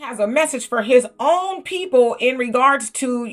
has a message for his own people in regards to,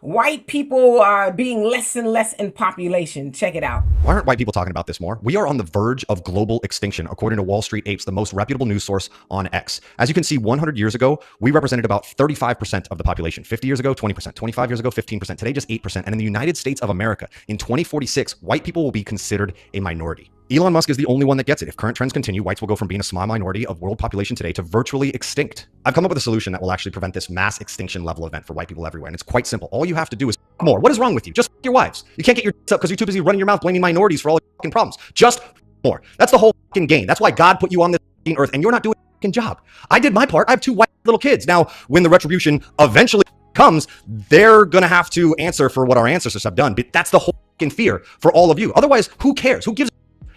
white people being less and less in population. Check it out. Why aren't white people talking about this more? We are on the verge of global extinction, according to Wall Street Apes, the most reputable news source on X. As you can see, 100 years ago, we represented about 35% of the population. 50 years ago, 20%. 25 years ago, 15%. Today, just 8%. And in the United States of America, in 2046, white people will be considered a minority. Elon Musk is the only one that gets it. If current trends continue, whites will go from being a small minority of world population today to virtually extinct. I've come up with a solution that will actually prevent this mass extinction level event for white people everywhere. And it's quite simple. All you have to do is more. What is wrong with you? Just your wives. You can't get your up because you're too busy running your mouth blaming minorities for all your fucking problems. Just more. That's the whole fucking game. That's why God put you on this earth and you're not doing a fucking job. I did my part. I have 2 white little kids. Now, when the retribution eventually comes, they're going to have to answer for what our ancestors have done. But that's the whole fucking fear for all of you. Otherwise, who cares? Who gives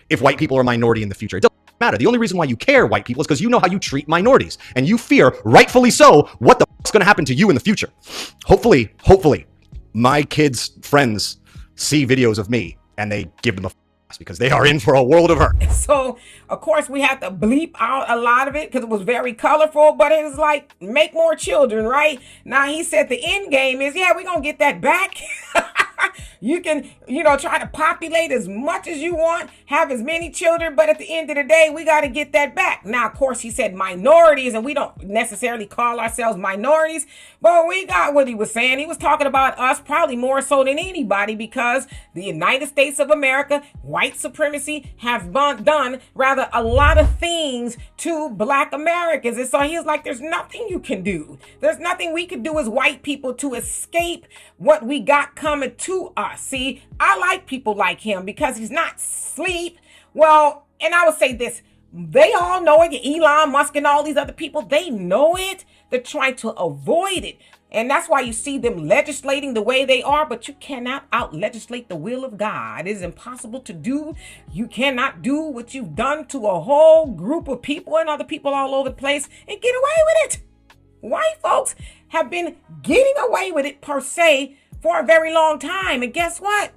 if white people are a minority in the future? It doesn't matter. The only reason why you care, white people, is because you know how you treat minorities. And you fear, rightfully so, what the fuck's going to happen to you in the future. Hopefully, my kids' friends see videos of me and they give them a because they are in for a world of hurt. So, of course, we have to bleep out a lot of it because it was very colorful, but it was like, make more children, right? Now, he said the end game is, yeah, we're going to get that back. You can, try to populate as much as you want, have as many children, but at the end of the day, we got to get that back. Now, of course, he said minorities, and we don't necessarily call ourselves minorities, but we got what he was saying. He was talking about us probably more so than anybody because the United States of America, white supremacy, have done rather a lot of things to black Americans. And so he was like, there's nothing you can do. There's nothing we can do as white people to escape what we got coming to us. See, I like people like him because he's not asleep. Well, and I would say this, they all know it. Elon Musk and all these other people, they know it. They're trying to avoid it. And that's why you see them legislating the way they are, but you cannot out-legislate the will of God. It is impossible to do. You cannot do what you've done to a whole group of people and other people all over the place and get away with it. White folks have been getting away with it per se for a very long time. And guess what?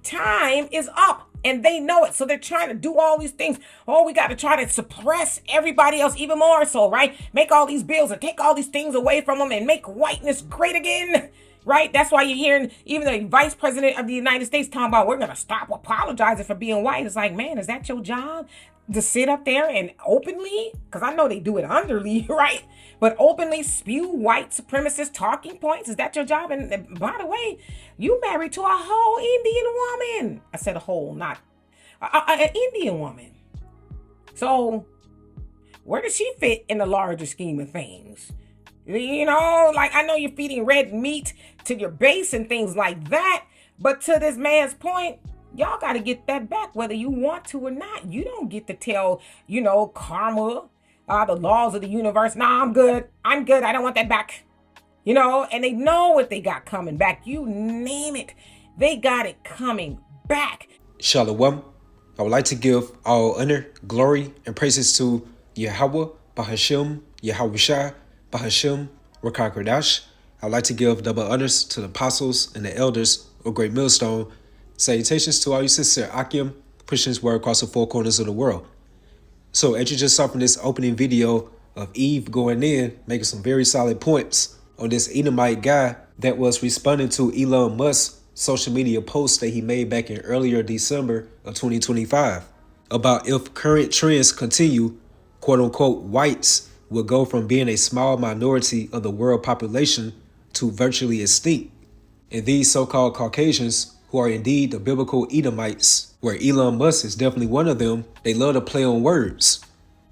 Time is up. And they know it. So they're trying to do all these things. Oh, we got to try to suppress everybody else even more so, right? Make all these bills and take all these things away from them and make whiteness great again, right? That's why you're hearing even the vice president of the United States talking about we're going to stop apologizing for being white. It's like, man, is that your job? To sit up there and openly, because I know they do it underly, right? But openly spew white supremacist talking points. Is that your job? And by the way, you married to a whole Indian woman. I said a whole, not an Indian woman. So where does she fit in the larger scheme of things? Like I know you're feeding red meat to your base and things like that. But to this man's point, y'all got to get that back, whether you want to or not. You don't get to tell, karma, the laws of the universe. Nah, I'm good. I don't want that back. And they know what they got coming back. You name it. They got it coming back. Shalom. I would like to give all honor, glory, and praises to YAHAWAH, BAHASHAM, YAHAWASHI, BAHASHAM, Rakakadash. I would like to give double honors to the apostles and the elders of Great Millstone. Salutations to all you sincere Akim, pushing this word across the 4 corners of the world. So as you just saw from this opening video of Eve going in, making some very solid points on this Edomite guy that was responding to Elon Musk's social media post that he made back in earlier December of 2025 about if current trends continue, quote unquote, whites will go from being a small minority of the world population to virtually extinct. And these so-called Caucasians, who are indeed the biblical Edomites, where Elon Musk is definitely one of them, they love to play on words.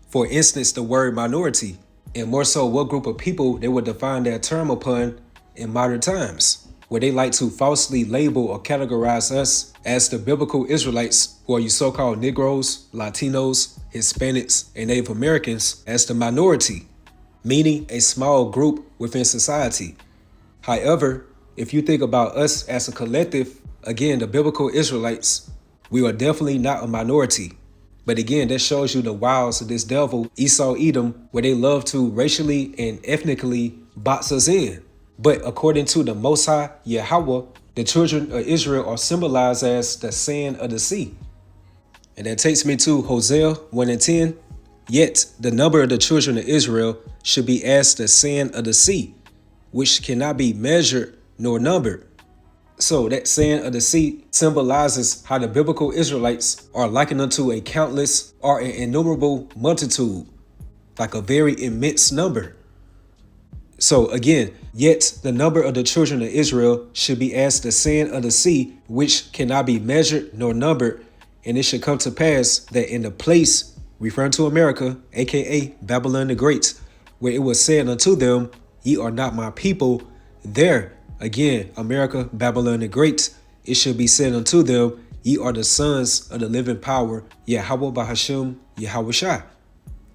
For instance, the word minority, and more so what group of people they would define that term upon in modern times, where they like to falsely label or categorize us as the biblical Israelites, who are you so-called Negroes, Latinos, Hispanics, and Native Americans, as the minority, meaning a small group within society. However, if you think about us as a collective, again, the biblical Israelites, we are definitely not a minority. But again, that shows you the wiles of this devil, Esau Edom, where they love to racially and ethnically box us in. But according to the Most High, YAHAWAH, the children of Israel are symbolized as the sand of the sea. And that takes me to Hosea 1:10. Yet the number of the children of Israel should be as the sand of the sea, which cannot be measured nor numbered. So that sand of the sea symbolizes how the biblical Israelites are likened unto a countless or an innumerable multitude, like a very immense number. So again, yet the number of the children of Israel should be as the sand of the sea, which cannot be measured nor numbered. And it should come to pass that in the place, referring to America, aka Babylon the Great, where it was said unto them, ye are not my people, there, again, America, Babylon the Great, it should be said unto them, ye are the sons of the living power, YAHAWAH, BAHASHAM, YAHAWASHI.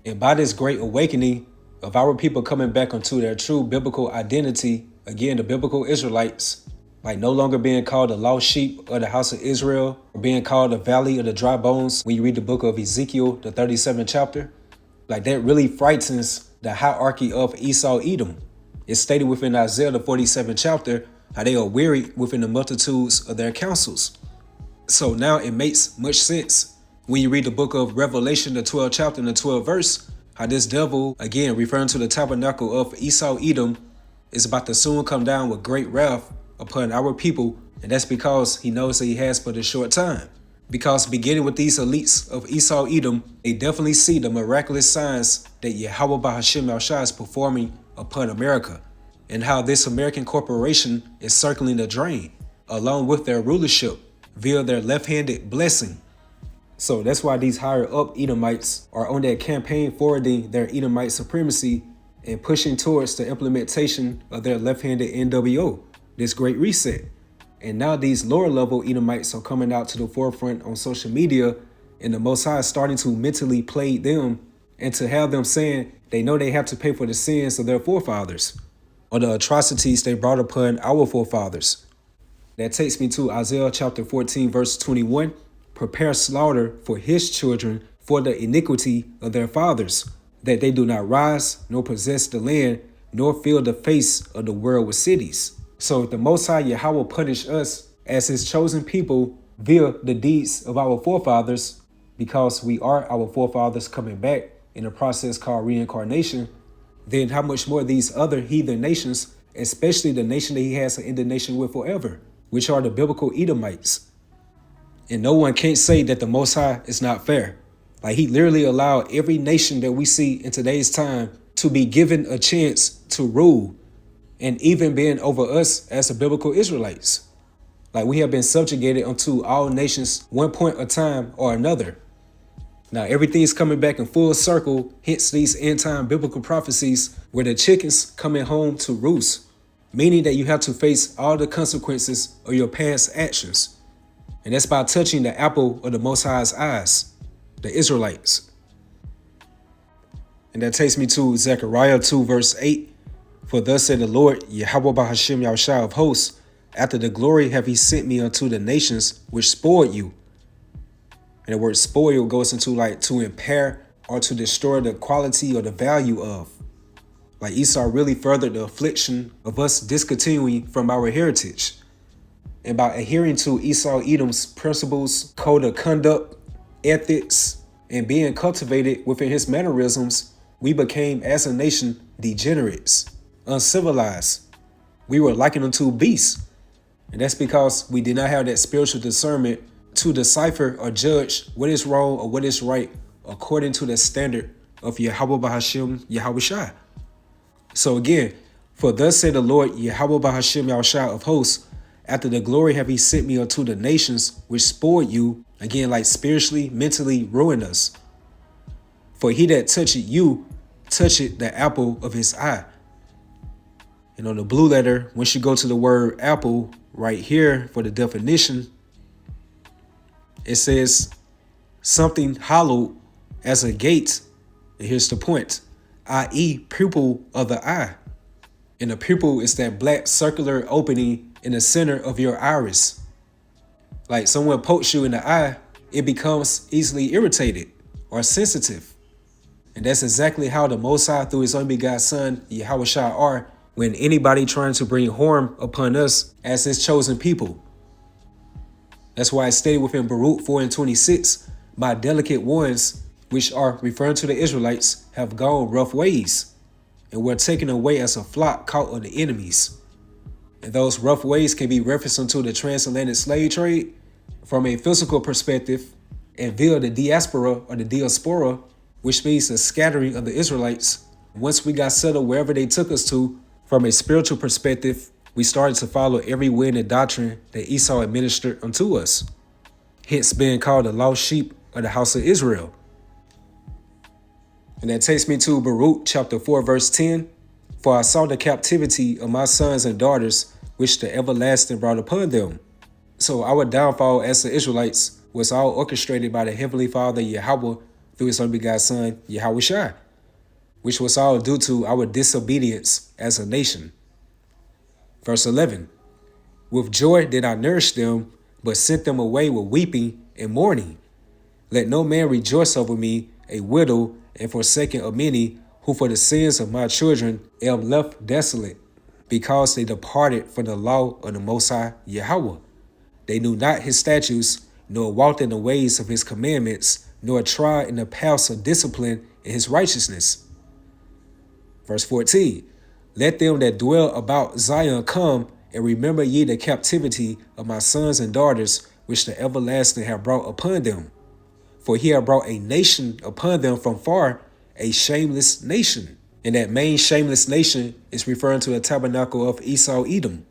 And by this great awakening of our people coming back unto their true biblical identity, again, the biblical Israelites, like no longer being called the lost sheep of the house of Israel, or being called the valley of the dry bones when you read the book of Ezekiel, the 37th chapter, like that really frightens the hierarchy of Esau Edom. It's stated within Isaiah, the 47th chapter, how they are weary within the multitudes of their counsels. So now it makes much sense when you read the book of Revelation, the 12th chapter and the 12th verse, how this devil, again, referring to the tabernacle of Esau Edom, is about to soon come down with great wrath upon our people. And that's because he knows that he has but a short time. Because beginning with these elites of Esau Edom, they definitely see the miraculous signs that YAHAWAH BAHASHAM Yahushua is performing upon America, and how this American corporation is circling the drain, along with their rulership, via their left-handed blessing. So that's why these higher up Edomites are on that campaign forwarding their Edomite supremacy and pushing towards the implementation of their left-handed NWO, this great reset. And now these lower level Edomites are coming out to the forefront on social media, and the Most High is starting to mentally plague them and to have them saying they know they have to pay for the sins of their forefathers or the atrocities they brought upon our forefathers. That takes me to Isaiah chapter 14, verse 21. Prepare slaughter for his children for the iniquity of their fathers, that they do not rise, nor possess the land, nor fill the face of the world with cities. So if the Most High Yahweh punish us as his chosen people via the deeds of our forefathers, because we are our forefathers coming back in a process called reincarnation, then how much more these other heathen nations, especially the nation that he has an indignation with forever, which are the biblical Edomites. And no one can't say that the Most High is not fair. Like he literally allowed every nation that we see in today's time to be given a chance to rule, and even being over us as the biblical Israelites. Like we have been subjugated unto all nations one point of time or another. Now everything's coming back in full circle, hence these end time biblical prophecies where the chickens coming home to roost, meaning that you have to face all the consequences of your past actions. And that's by touching the apple of the Most High's eyes, the Israelites. And that takes me to Zechariah 2 verse 8. For thus said the Lord, YAHAWAH BAHASHAM Yahushua of hosts, after the glory have he sent me unto the nations which spoiled you. And the word spoil goes into like to impair or to destroy the quality or the value of. Like Esau really furthered the affliction of us discontinuing from our heritage. And by adhering to Esau Edom's principles, code of conduct, ethics, and being cultivated within his mannerisms, we became as a nation degenerates, uncivilized. We were likened unto beasts. And that's because we did not have that spiritual discernment to decipher or judge what is wrong or what is right according to the standard of YAHAWAH BAHASHAM YAHUSHA. So again, for thus said the Lord, YAHAWAH BAHASHAM Yahushua of hosts, after the glory have he sent me unto the nations which spoiled you, again like spiritually, mentally ruin us. For he that toucheth you, toucheth the apple of his eye. And on the blue letter, once you go to the word apple right here for the definition, it says something hollowed as a gate. And here's the point, i.e. pupil of the eye. And the pupil is that black circular opening in the center of your iris. Like someone pokes you in the eye, it becomes easily irritated or sensitive. And that's exactly how the Most High through his only begotten Son, Yahawashi, are when anybody trying to bring harm upon us as his chosen people. That's why it stated within Baruch 4:26, my delicate ones, which are referring to the Israelites, have gone rough ways, and were taken away as a flock caught of the enemies. And those rough ways can be referenced into the transatlantic slave trade from a physical perspective, and via the diaspora or the diaspora, which means the scattering of the Israelites. Once we got settled wherever they took us to, from a spiritual perspective, we started to follow every wind and doctrine that Esau administered unto us, hence being called the lost sheep of the house of Israel. And that takes me to Baruch chapter 4 verse 10. For I saw the captivity of my sons and daughters, which the everlasting brought upon them. So our downfall as the Israelites was all orchestrated by the Heavenly Father Yahawah through his only begotten Son YAHAWASHI, which was all due to our disobedience as a nation. Verse 11. With joy did I nourish them, but sent them away with weeping and mourning. Let no man rejoice over me, a widow and forsaken of many, who for the sins of my children am left desolate, because they departed from the law of the Most High Yahawah. They knew not his statutes, nor walked in the ways of his commandments, nor trod in the paths of discipline in his righteousness. Verse 14. Let them that dwell about Zion come, and remember ye the captivity of my sons and daughters, which the everlasting have brought upon them. For he have brought a nation upon them from far, a shameless nation. And that main shameless nation is referring to the tabernacle of Esau Edom.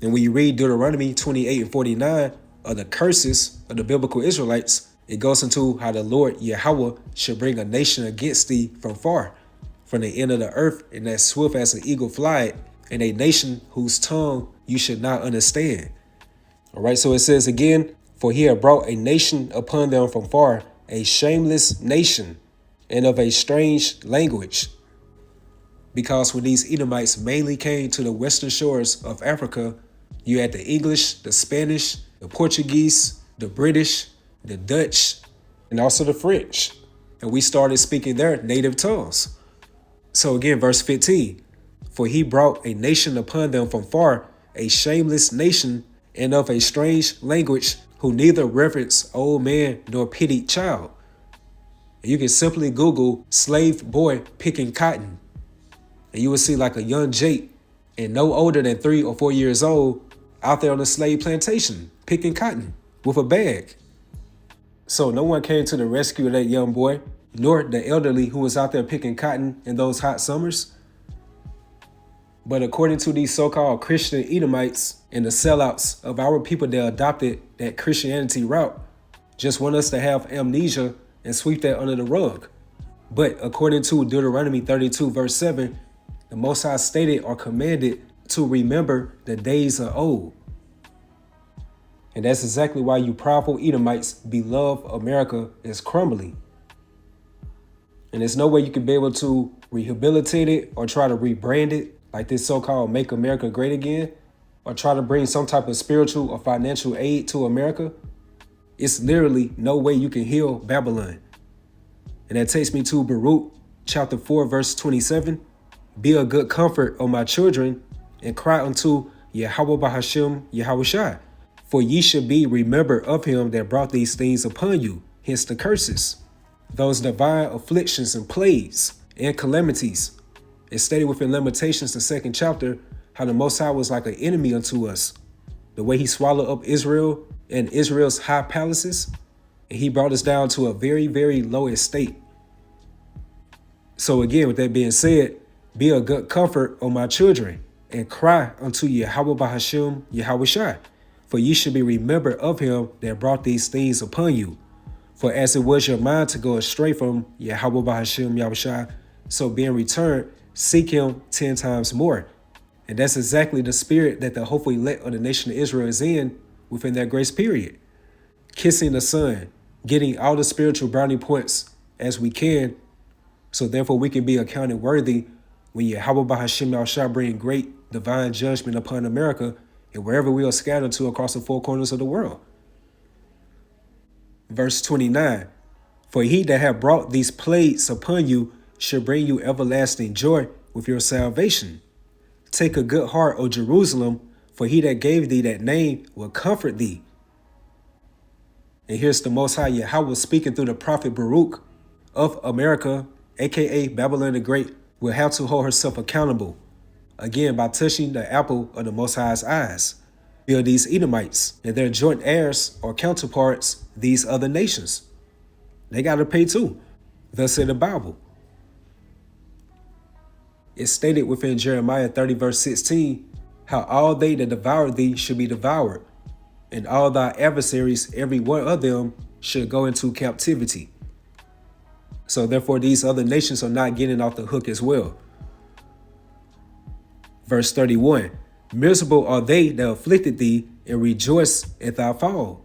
And when you read Deuteronomy 28 and 49 of the curses of the biblical Israelites, it goes into how the Lord Yahawah should bring a nation against thee from far, from the end of the earth, and as swift as an eagle flieth, and a nation whose tongue you should not understand. All right, so it says again, for he had brought a nation upon them from far, a shameless nation, and of a strange language. Because when these Edomites mainly came to the western shores of Africa, you had the English, the Spanish, the Portuguese, the British, the Dutch, and also the French. And we started speaking their native tongues. So again, verse 15, for he brought a nation upon them from far, a shameless nation, and of a strange language, who neither reverence old man nor pitied child. And you can simply Google slave boy picking cotton, and you will see like a young Jake, and no older than 3 or 4 years old, out there on a slave plantation, picking cotton with a bag. So no one came to the rescue of that young boy, nor the elderly who was out there picking cotton in those hot summers. But according to these so-called Christian Edomites and the sellouts of our people that adopted that Christianity route, just want us to have amnesia and sweep that under the rug. But according to Deuteronomy 32 verse 7, the Most High stated or commanded to remember the days of old. And that's exactly why you prideful Edomites beloved America is crumbling. And there's no way you can be able to rehabilitate it or try to rebrand it like this so-called Make America Great Again, or try to bring some type of spiritual or financial aid to America. It's literally no way you can heal Babylon. And that takes me to Baruch chapter 4 verse 27. Be a good comfort, O my children, and cry unto Yahawah BAHASHAM YAHAWASHI. For ye should be remembered of him that brought these things upon you, hence the curses, those divine afflictions and plagues and calamities. It's stated within Lamentations, the 2nd chapter, how the Most High was like an enemy unto us. The way he swallowed up Israel and Israel's high palaces, and he brought us down to a very, very low estate. So again, with that being said, be a good comfort, O my children, and cry unto Yahawah BAHASHAM YAHAWASHI. For ye should be remembered of him that brought these things upon you. For as it was your mind to go astray from Yahawah BAHASHAM YAHAWASHI, so being returned, seek him 10 times more. And that's exactly the spirit that the hopeful elect of the nation of Israel is in within that grace period. Kissing the Son, getting all the spiritual brownie points as we can, so therefore we can be accounted worthy when Yahawah BAHASHAM YAHAWASHI bring great divine judgment upon America and wherever we are scattered to across the 4 corners of the world. Verse 29, for he that hath brought these plagues upon you shall bring you everlasting joy with your salvation. Take a good heart, O Jerusalem, for he that gave thee that name will comfort thee. And here's the Most High Yahawah speaking through the prophet Baruch of America, aka Babylon the Great, will have to hold herself accountable, again by touching the apple of the Most High's eyes. Feel these Edomites and their joint heirs or counterparts, these other nations. They got to pay too. Thus in the Bible. It's stated within Jeremiah 30 verse 16, how all they that devour thee should be devoured, and all thy adversaries, every one of them, should go into captivity. So therefore these other nations are not getting off the hook as well. Verse 31, miserable are they that afflicted thee, and rejoice at thy fall.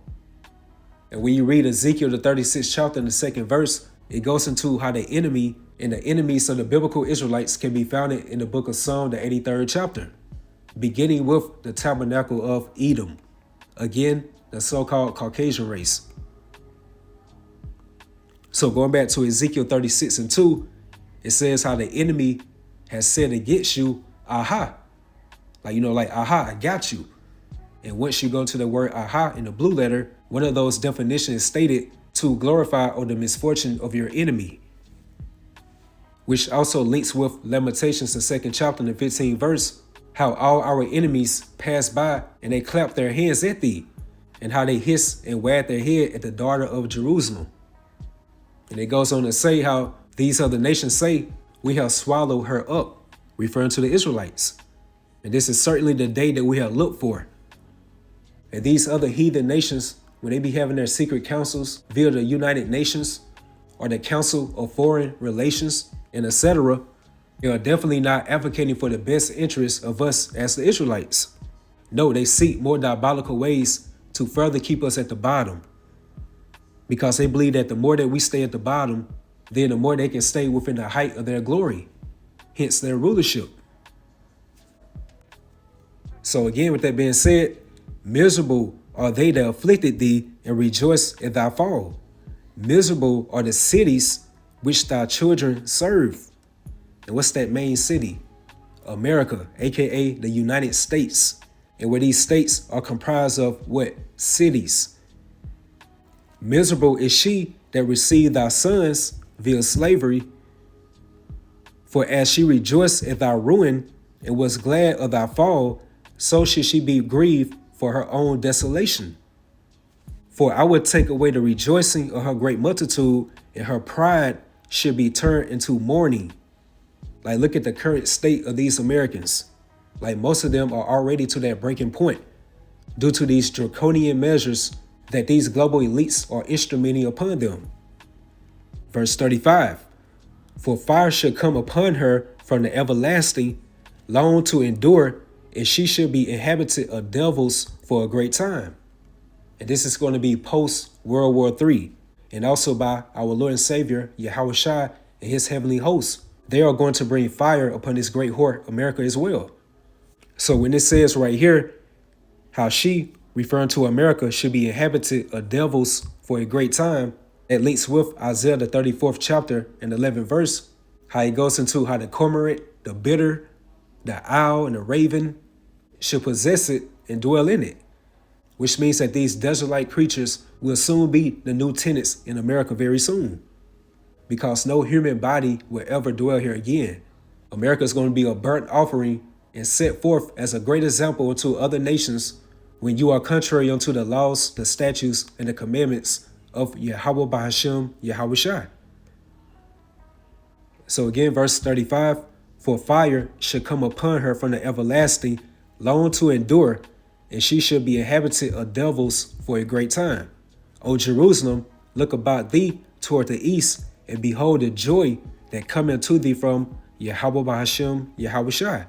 And when you read Ezekiel the 36th chapter in the 2nd verse, it goes into how the enemy and the enemies of the biblical Israelites can be found in the book of Psalm, the 83rd chapter, beginning with the tabernacle of Edom. Again, the so-called Caucasian race. So going back to Ezekiel 36 and 2, it says how the enemy has said against you, aha. Like, aha, I got you. And once you go to the word aha in the blue letter, one of those definitions is stated to glorify or the misfortune of your enemy, which also links with Lamentations, the 2nd chapter and the 15th verse, how all our enemies pass by and they clap their hands at thee, and how they hiss and wag their head at the daughter of Jerusalem. And it goes on to say how these other nations say, we have swallowed her up, referring to the Israelites. And this is certainly the day that we have looked for. And these other heathen nations, when they be having their secret councils via the United Nations or the Council of Foreign Relations and etc., they are definitely not advocating for the best interests of us as the Israelites. No, they seek more diabolical ways to further keep us at the bottom, because they believe that the more that we stay at the bottom, then the more they can stay within the height of their glory, hence their rulership. So again, with that being said, miserable are they that afflicted thee, and rejoice at thy fall. Miserable are the cities which thy children serve. And what's that main city? America, aka the United States. And where these states are comprised of what? Cities. Miserable is she that received thy sons via slavery. For as she rejoiced at thy ruin and was glad of thy fall, so should she be grieved for her own desolation. For I would take away the rejoicing of her great multitude, and her pride should be turned into mourning. Like, look at the current state of these Americans. Like, most of them are already to that breaking point due to these draconian measures that these global elites are instrumenting upon them. Verse 35, for fire should come upon her from the everlasting, long to endure, and she should be inhabited of devils for a great time. And this is going to be post World War III, and also by our Lord and Savior, YAHAWASHI, and his heavenly hosts. They are going to bring fire upon this great whore, America, as well. So when it says right here, how she, referring to America, should be inhabited of devils for a great time, it links with Isaiah the 34th chapter and 11th verse, how it goes into how the cormorant, the bitter, the owl, and the raven should possess it and dwell in it, which means that these desert-like creatures will soon be the new tenants in America very soon, because no human body will ever dwell here again. America is going to be a burnt offering and set forth as a great example unto other nations when you are contrary unto the laws, the statutes, and the commandments of YAHAWAH BAHASHAM YAHAWASHI. So again, verse 35, for fire should come upon her from the everlasting, long to endure, and she shall be inhabited of devils for a great time. O Jerusalem, look about thee toward the east, and behold the joy that cometh to thee from YAHAWAH BAHASHAM YAHAWASHI.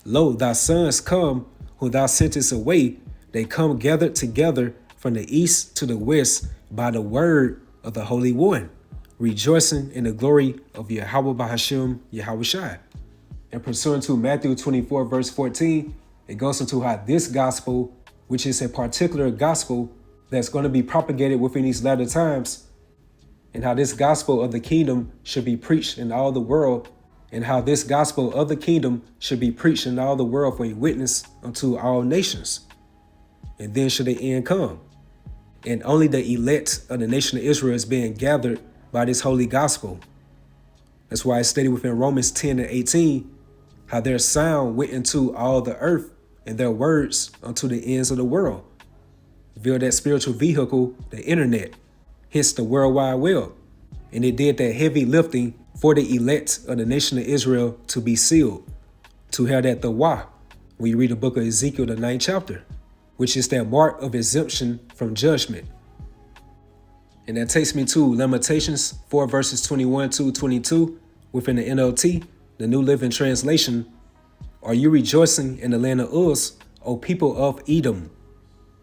Lo, thy sons come, whom thou sentest away, they come gathered together from the east to the west by the word of the Holy One, rejoicing in the glory of YAHAWAH BAHASHAM YAHAWASHI. And pursuant to Matthew 24 verse 14, it goes into how this gospel, which is a particular gospel that's going to be propagated within these latter times, and how this gospel of the kingdom should be preached in all the world, and how this gospel of the kingdom should be preached in all the world for a witness unto all nations. And then should the end come. And only the elect of the nation of Israel is being gathered by this holy gospel. That's why it's stated within Romans 10 and 18, how their sound went into all the earth and their words unto the ends of the world. Via that spiritual vehicle, the internet, hence the World Wide Web. And it did that heavy lifting for the elect of the nation of Israel to be sealed, to have that THAWADAH, when you read the book of Ezekiel, the 9th chapter, which is that mark of exemption from judgment. And that takes me to Lamentations 4 verses 21 to 22 within the NLT, the New Living Translation. Are you rejoicing in the land of Uz, O people of Edom?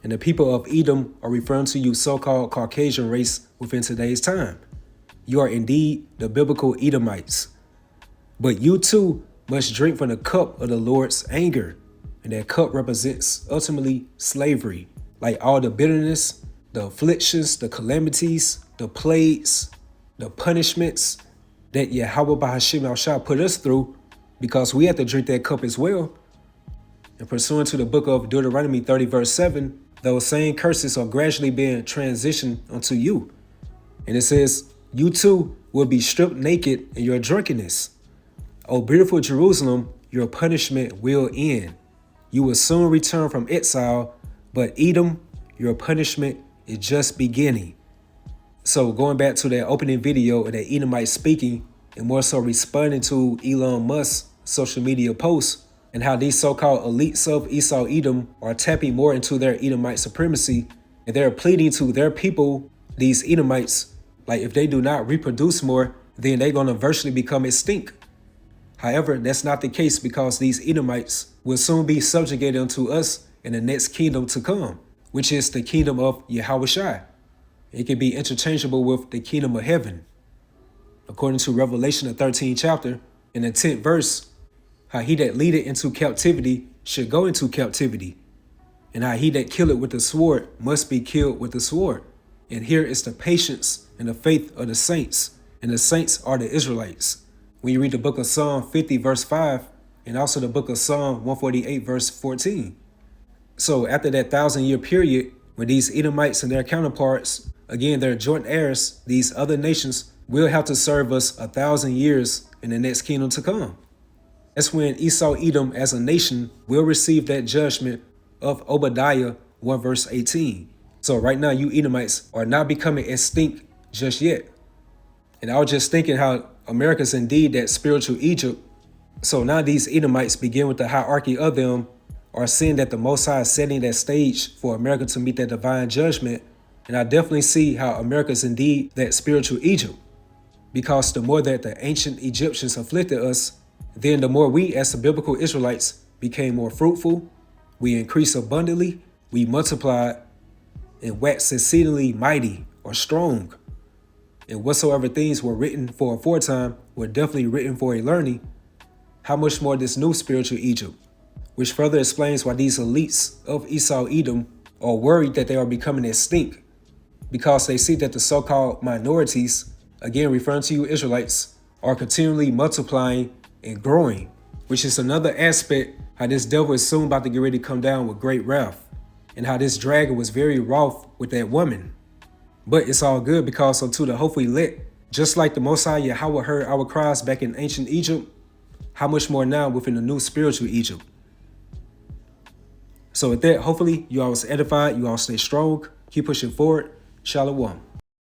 And the people of Edom are referring to you so-called Caucasian race within today's time. You are indeed the biblical Edomites. But you too must drink from the cup of the Lord's anger. And that cup represents ultimately slavery, like all the bitterness, the afflictions, the calamities, the plagues, the punishments that YAHAWAH BAHASHAM put us through, because we have to drink that cup as well. And pursuant to the book of Deuteronomy 30 verse 7, those same curses are gradually being transitioned unto you. And it says, you too will be stripped naked in your drunkenness. O beautiful Jerusalem, your punishment will end. You will soon return from exile, but Edom, your punishment is just beginning. So going back to that opening video of that Edomite speaking, and more so responding to Elon Musk's social media posts, and how these so-called elites of Esau Edom are tapping more into their Edomite supremacy, and they're pleading to their people, these Edomites, like if they do not reproduce more, then they're going to virtually become extinct. However, that's not the case, because these Edomites will soon be subjugated unto us in the next kingdom to come, which is the kingdom of YAHAWASHI. It can be interchangeable with the kingdom of heaven. According to Revelation, the 13th chapter, in the 10th verse, how he that leadeth into captivity should go into captivity, and how he that killeth with the sword must be killed with the sword. And here is the patience and the faith of the saints, and the saints are the Israelites. When you read the book of Psalm 50 verse 5, and also the book of Psalm 148 verse 14. So after that 1,000-year period, when these Edomites and their counterparts, again, their joint heirs, these other nations, will have to serve us 1,000 years in the next kingdom to come. That's when Esau Edom as a nation will receive that judgment of Obadiah 1 verse 18. So right now, you Edomites are not becoming extinct just yet. And I was just thinking how America's indeed that spiritual Egypt. So now these Edomites begin with the hierarchy of them, are seeing that the Most High is setting that stage for America to meet that divine judgment. And I definitely see how America's indeed that spiritual Egypt. Because the more that the ancient Egyptians afflicted us, then the more we as the biblical Israelites became more fruitful, we increased abundantly, we multiplied, and waxed exceedingly mighty or strong. And whatsoever things were written for aforetime were definitely written for a learning. How much more this new spiritual Egypt, which further explains why these elites of Esau Edom are worried that they are becoming extinct, because they see that the so-called minorities, again referring to you Israelites, are continually multiplying and growing, which is another aspect how this devil is soon about to get ready to come down with great wrath, and how this dragon was very wroth with that woman. But it's all good, because unto the hopefully elect, just like the Most High YAHAWAH heard our cries back in ancient Egypt, how much more now within the new spiritual Egypt. So with that, hopefully you all was edified, you all stay strong, keep pushing forward. Shalom.